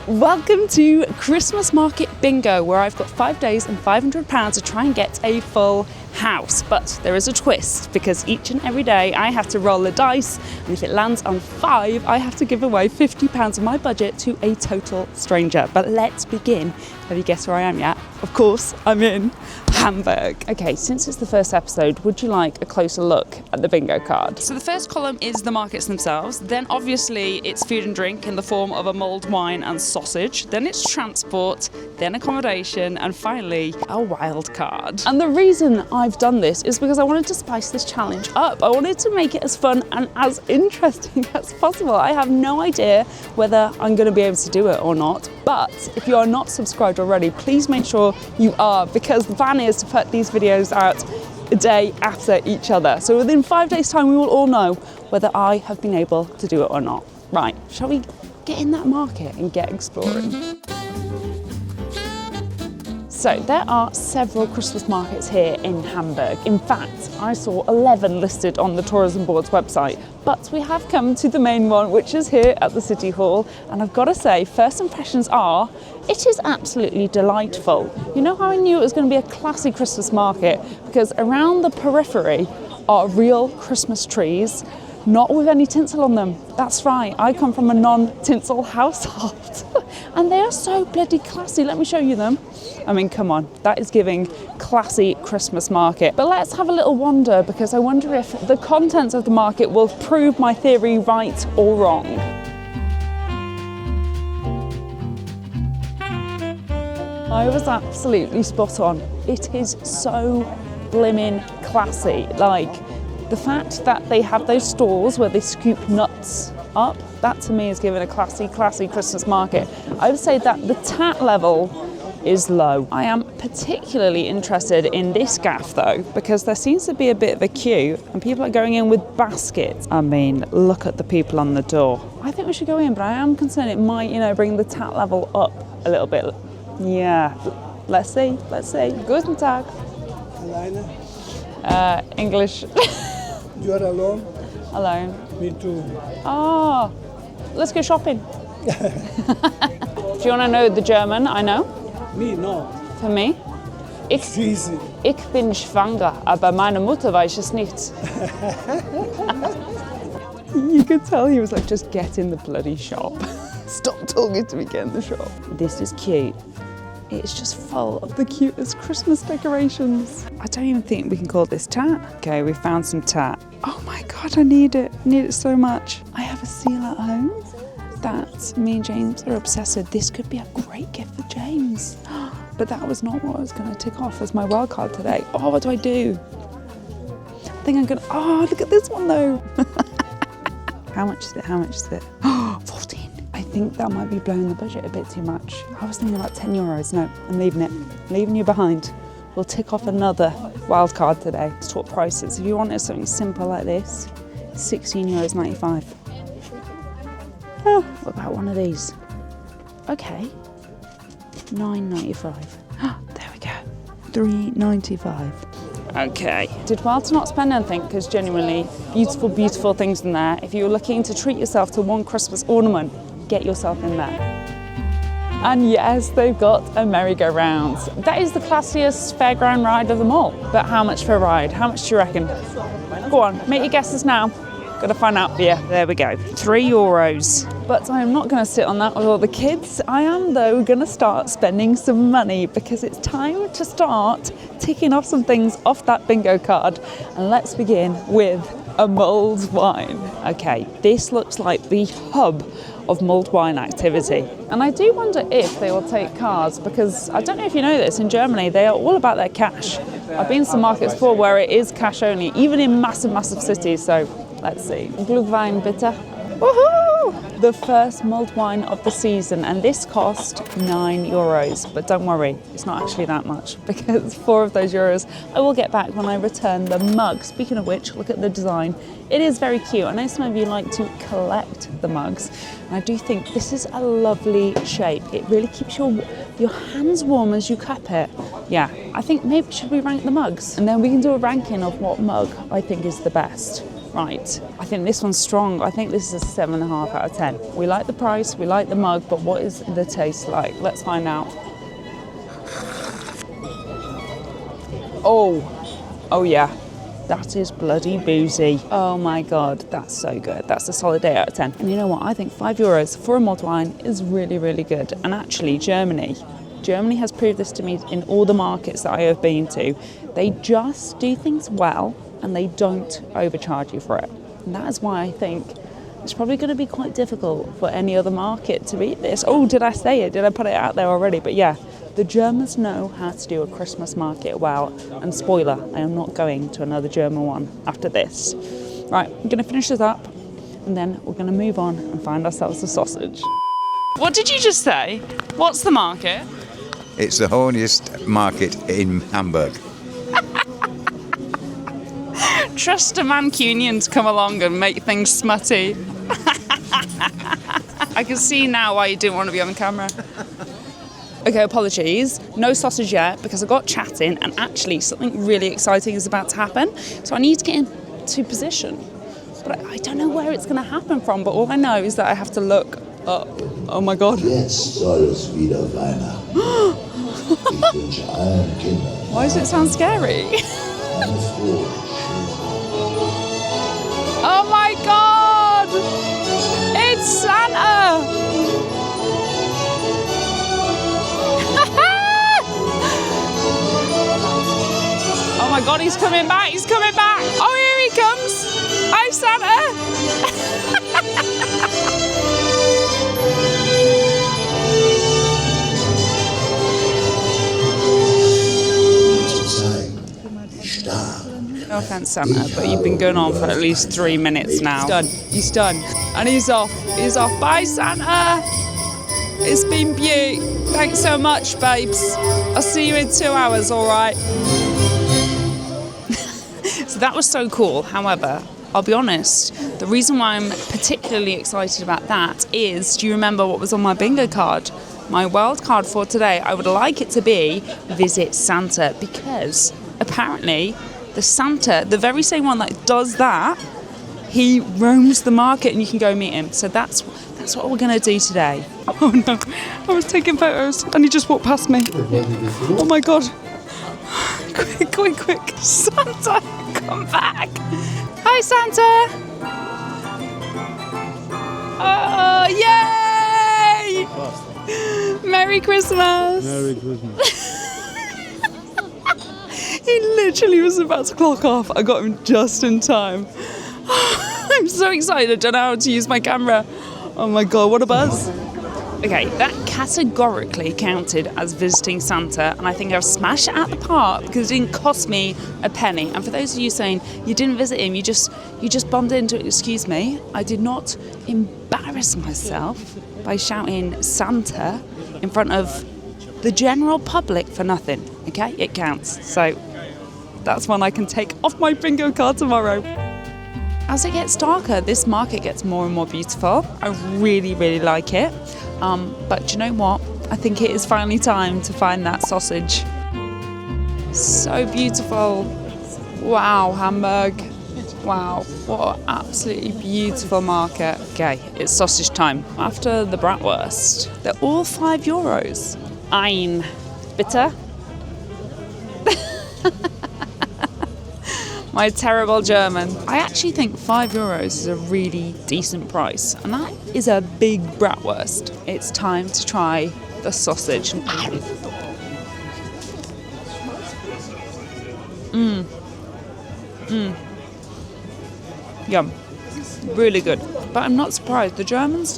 Welcome to Christmas Market Bingo, where I've got 5 days and £500 to try and get a full house. But there is a twist, because each and every day I have to roll the dice, and if it lands on 5, I have to give away £50 of my budget to a total stranger. But let's begin. Have you guessed where I am yet? Of course, I'm in Hamburg. Okay, since it's the first episode, would you like a closer look at the bingo card? So the first column is the markets themselves, then obviously it's food and drink in the form of a mulled wine and sausage, then it's transport, then accommodation, and finally a wild card. And the reason I've done this is because I wanted to spice this challenge up. I wanted to make it as fun and as interesting as possible. I have no idea whether I'm going to be able to do it or not, but if you are not subscribed already, please make sure you are, because the plan is to put these videos out a day after each other. So within 5 days' time, we will all know whether I have been able to do it or not. Right, shall we get in that market and get exploring? So there are several Christmas markets here in Hamburg. In fact, I saw 11 listed on the tourism board's website, but we have come to the main one, which is here at the City Hall. And I've got to say, first impressions are, it is absolutely delightful. You know how I knew it was going to be a classy Christmas market? Because around the periphery are real Christmas trees, not with any tinsel on them. That's right, I come from a non-tinsel household. And they are so bloody classy. Let me show you them. I mean, come on, that is giving classy Christmas market. But let's have a little wander, because I wonder if the contents of the market will prove my theory right or wrong. I was absolutely spot on. It is so blimmin' classy. Like, the fact that they have those stalls where they scoop nuts up, that to me is giving a classy Christmas market. I would say that the tat level is low. I am particularly interested in this gaff though, because there seems to be a bit of a queue and people are going in with baskets. I mean, look at the people on the door. I think we should go in, but I am concerned it might, bring the tat level up a little bit. Yeah, let's see. Guten Tag. Alleine? English. You are alone? Alone. Me too. Oh, let's go shopping. Do you want to know the German I know? Me, no. For me? Easy. Ich bin schwanger, aber meine Mutter weiß es nicht. You could tell he was like, just get in the bloody shop. Stop talking to me, get in the shop. This is cute. It's just full of the cutest Christmas decorations. I don't even think we can call this tat. Okay, we found some tat. Oh my God, I need it. I need it so much. I have a seal at home that me and James are obsessed with. This could be a great gift for James. But that was not what I was going to tick off as my wild card today. Oh, what do I do? I think I'm going to... Oh, look at this one though. How much is it? Oh, 14. I think that might be blowing the budget a bit too much. I was thinking about €10. No, I'm leaving it. I'm leaving you behind. We'll tick off another wild card today. Let's talk prices. If you wanted something simple like this, €16.95. Oh, what about one of these? Okay, $9.95. There we go, $3.95. Okay. Did well to not spend anything, because genuinely beautiful things in there. If you're looking to treat yourself to one Christmas ornament, get yourself in there. And yes, they've got a merry-go-round. That is the classiest fairground ride of them all. But how much for a ride? How much do you reckon? Go on, make your guesses now. Got to find out for you. There we go, €3. But I'm not going to sit on that with all the kids. I am, though, going to start spending some money, because it's time to start ticking off some things off that bingo card. And let's begin with a mulled wine. Okay, this looks like the hub of mulled wine activity. And I do wonder if they will take cards, because I don't know if you know this, in Germany they are all about their cash. I've been to some markets before where it is cash only, even in massive cities, so let's see. Glühwein bitte. Woohoo! The first mulled wine of the season, and this cost €9. But don't worry, it's not actually that much, because 4 of those euros I will get back when I return the mug. Speaking of which, look at the design. It is very cute. I know some of you like to collect the mugs, and I do think this is a lovely shape. It really keeps your hands warm as you cup it. Yeah, I think maybe should we rank the mugs? And then we can do a ranking of what mug I think is the best. Right, I think this one's strong. I think this is a 7.5 out of 10. We like the price, we like the mug, but what is the taste like? Let's find out. Oh yeah, that is bloody boozy. Oh my God, that's so good. That's a solid 8 out of 10. And you know what? I think €5 for a mulled wine is really, really good. And actually, Germany has proved this to me in all the markets that I have been to. They just do things well and they don't overcharge you for it. And that is why I think it's probably going to be quite difficult for any other market to beat this. Oh, did I say it? Did I put it out there already? But yeah, the Germans know how to do a Christmas market well. And spoiler, I am not going to another German one after this. Right, I'm going to finish this up and then we're going to move on and find ourselves a sausage. What did you just say? What's the market? It's the horniest market in Hamburg. Trust a Mancunian to come along and make things smutty. I can see now why you didn't want to be on the camera. Okay, apologies. No sausage yet because I got chatting and actually something really exciting is about to happen. So I need to get into position. But I don't know where it's going to happen from, but all I know is that I have to look up. Oh my God. Jetzt soll es wieder Weihnachten. Ich wünsche allen Kindern. Why does it sound scary? Alles Gute. Oh my God! It's Santa! Oh my God, he's coming back, he's coming back! Oh, here he comes! Hi, Santa! No offense, Santa, but you've been going on for at least 3 minutes now. He's done. He's done. And he's off. He's off. Bye, Santa. It's been beaut. Thanks so much, babes. I'll see you in 2 hours, all right? So that was so cool. However, I'll be honest, the reason why I'm particularly excited about that is, do you remember what was on my bingo card? My wild card for today, I would like it to be Visit Santa, because apparently the Santa, the very same one that does that, he roams the market and you can go meet him. So that's what we're going to do today. Oh no, I was taking photos and he just walked past me. Oh my God. Quick. Santa, come back. Hi, Santa. Oh, yay! Merry Christmas. Merry Christmas. He literally was about to clock off. I got him just in time. I'm so excited. I don't know how to use my camera. Oh my God, what a buzz. Okay, that categorically counted as visiting Santa, and I think I've smashed it out the park because it didn't cost me a penny. And for those of you saying you didn't visit him, you just bumped into it, excuse me, I did not embarrass myself by shouting Santa in front of the general public for nothing. Okay, it counts. So that's one I can take off my bingo card tomorrow. As it gets darker, this market gets more and more beautiful. I really, really like it. But you know what? I think it is finally time to find that sausage. So beautiful. Wow, Hamburg. Wow, what an absolutely beautiful market. Okay, it's sausage time. After the Bratwurst, they're all €5. Ein. Bitte? My terrible German. I actually think €5 is a really decent price, and that is a big Bratwurst. It's time to try the sausage. Yum. Really good. But I'm not surprised. The Germans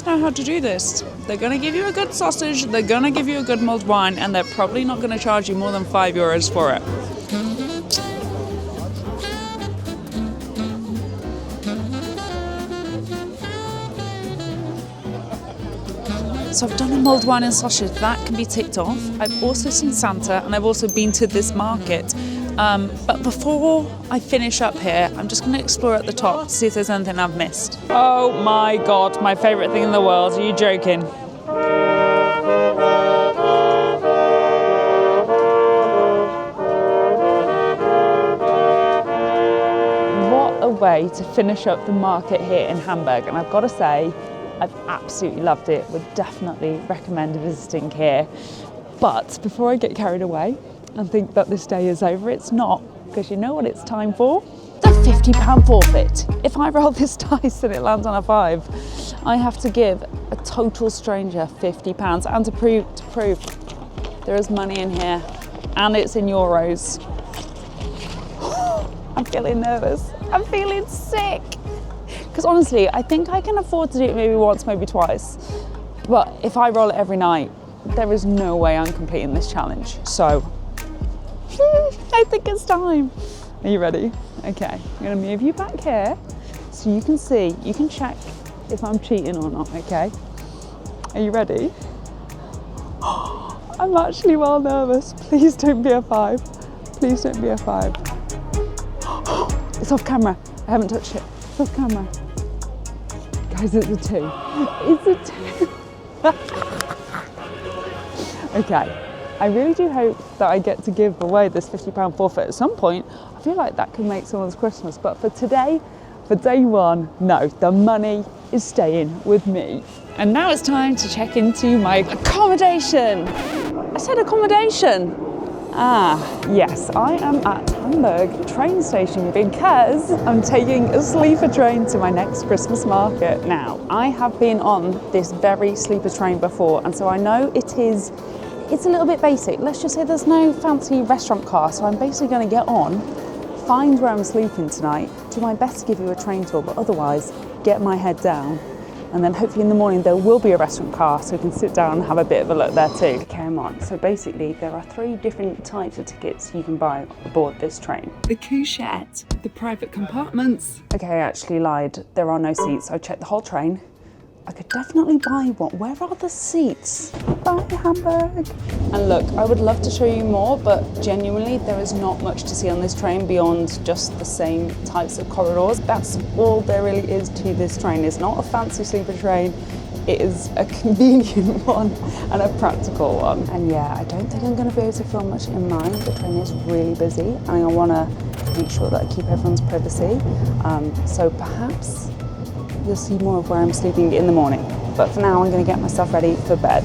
know how to do this. They're going to give you a good sausage, they're going to give you a good mulled wine, and they're probably not going to charge you more than €5 for it. So I've done a mulled wine and sausage, that can be ticked off. I've also seen Santa and I've also been to this market. But before I finish up here, I'm just going to explore at the top to see if there's anything I've missed. Oh my God, my favourite thing in the world. Are you joking? What a halfway to finish up the market here in Hamburg, and I've got to say, I've absolutely loved it. Would definitely recommend visiting here. But before I get carried away and think that this day is over, it's not, because you know what it's time for? The £50 forfeit. If I roll this dice and it lands on a 5, I have to give a total stranger £50. And to prove there is money in here, and it's in euros. I'm feeling nervous. I'm feeling sick. Because honestly, I think I can afford to do it maybe once, maybe twice. But if I roll it every night, there is no way I'm completing this challenge. So, I think it's time. Are you ready? Okay, I'm gonna move you back here so you can see, you can check if I'm cheating or not, okay? Are you ready? I'm actually well nervous. Please don't be a 5. Please don't be a 5. It's off camera. I haven't touched it. It's off camera. Guys, it's a 2. It's a 2. Okay, I really do hope that I get to give away this £50 forfeit at some point. I feel like that could make someone's Christmas, but for today, for day 1, no, the money is staying with me. And now it's time to check into my accommodation. I said accommodation. Yes, I am at Hamburg train station because I'm taking a sleeper train to my next Christmas market. Now, I have been on this very sleeper train before, and so I know it's a little bit basic. Let's just say there's no fancy restaurant car, so I'm basically going to get on, find where I'm sleeping tonight, do my best to give you a train tour, but otherwise get my head down. And then hopefully in the morning there will be a restaurant car so we can sit down and have a bit of a look there too. Okay, I'm on. So basically there are 3 different types of tickets you can buy aboard this train. The Couchette, the private compartments. Okay, I actually lied. There are no seats. I checked the whole train. I could definitely buy one. Where are the seats? Bye, Hamburg. And look, I would love to show you more, but genuinely there is not much to see on this train beyond just the same types of corridors. That's all there really is to this train. It's not a fancy sleeper train. It is a convenient one and a practical one. And yeah, I don't think I'm going to be able to film much in mine. The train is really busy and I want to make sure that I keep everyone's privacy. So perhaps you'll see more of where I'm sleeping in the morning. But for now, I'm going to get myself ready for bed.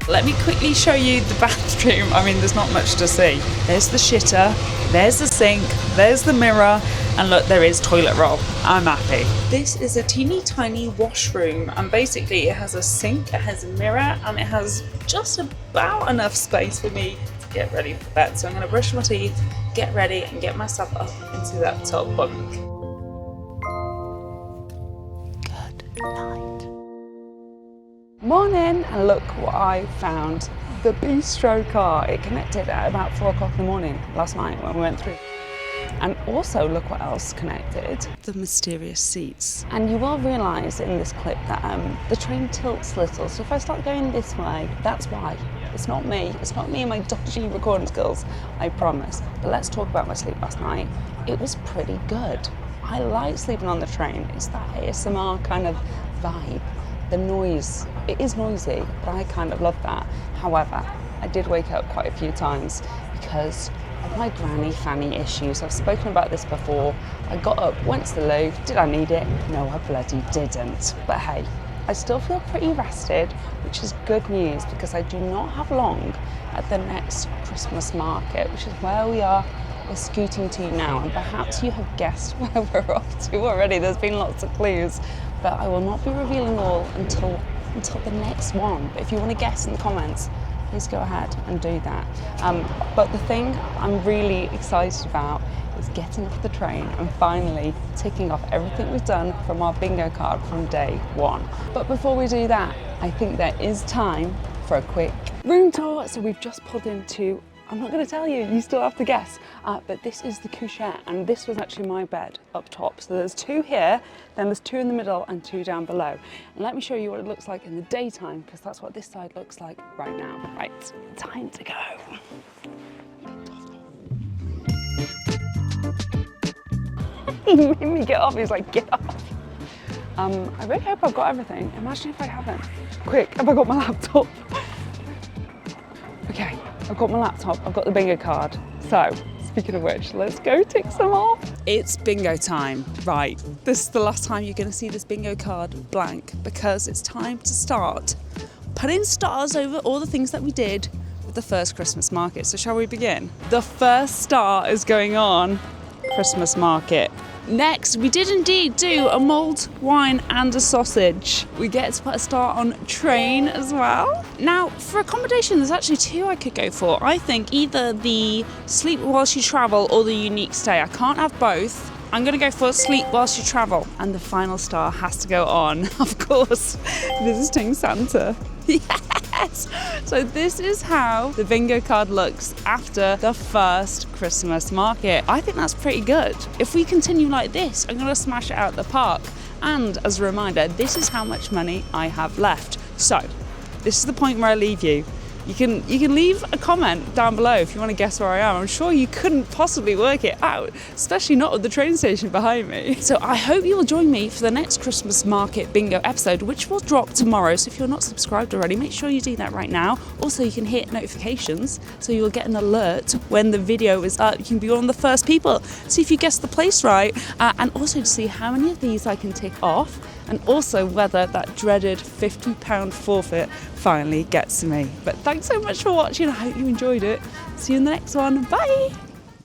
Let me quickly show you the bathroom. I mean, there's not much to see. There's the shitter, there's the sink, there's the mirror, and look, there is toilet roll. I'm happy. This is a teeny tiny washroom, and basically it has a sink, it has a mirror, and it has just about enough space for me to get ready for bed. So I'm going to brush my teeth, get ready, and get myself up into that top bunk. Morning, and look what I found. The bistro car. It connected at about 4 o'clock in the morning last night when we went through. And also look what else connected. The mysterious seats. And you will realise in this clip that the train tilts a little. So if I start going this way, that's why. It's not me. It's not me and my dodgy recording skills, I promise. But let's talk about my sleep last night. It was pretty good. I like sleeping on the train. It's that ASMR kind of vibe. The noise, it is noisy, but I kind of love that. However, I did wake up quite a few times because of my granny fanny issues. I've spoken about this before. I got up, went to the loo. Did I need it? No, I bloody didn't. But hey, I still feel pretty rested, which is good news because I do not have long at the next Christmas market, which is where we're scooting to now. And perhaps you have guessed where we're off to already. There's been lots of clues. But I will not be revealing all until the next one. But if you want to guess in the comments, please go ahead and do that. But the thing I'm really excited about is getting off the train and finally ticking off everything we've done from our bingo card from day 1. But before we do that, I think there is time for a quick room tour. So we've just pulled into, I'm not going to tell you, you still have to guess, but this is the Couchette, and this was actually my bed up top. So there's 2 here, then there's 2 in the middle and 2 down below. And let me show you what it looks like in the daytime, because that's what this side looks like right now. Right, time to go. He made me get off, he's like, get off. I really hope I've got everything. Imagine if I haven't. Quick, have I got my laptop? Okay, I've got my laptop, I've got the bingo card. So, Speaking of which, let's go tick some off. It's bingo time. Right, this is the last time you're going to see this bingo card blank because it's time to start putting stars over all the things that we did with the first Christmas market. So shall we begin? The first star is going on Christmas market. Next, we did indeed do a mulled wine and a sausage. We get to put a star on train as well. Now, for accommodation, there's actually two I could go for. I think either the sleep whilst you travel or the unique stay. I can't have both. I'm going to go for sleep whilst you travel. And the final star has to go on, of course, visiting Santa. Yes! So this is how the bingo card looks after the first Christmas market. I think that's pretty good. If we continue like this, I'm going to smash it out the park. And as a reminder, this is how much money I have left. So this is the point where I leave you. You can leave a comment down below if you want to guess where I am. I'm sure you couldn't possibly work it out, especially not with the train station behind me. So I hope you will join me for the next Christmas market bingo episode, which will drop tomorrow. So if you're not subscribed already, make sure you do that right now. Also, you can hit notifications so you'll get an alert when the video is up. You can be one of the first people. See if you guessed the place right, and also to see how many of these I can tick off, and also whether that dreaded £50 forfeit finally gets to me. But thanks so much for watching. I hope you enjoyed it. See you in the next one. Bye.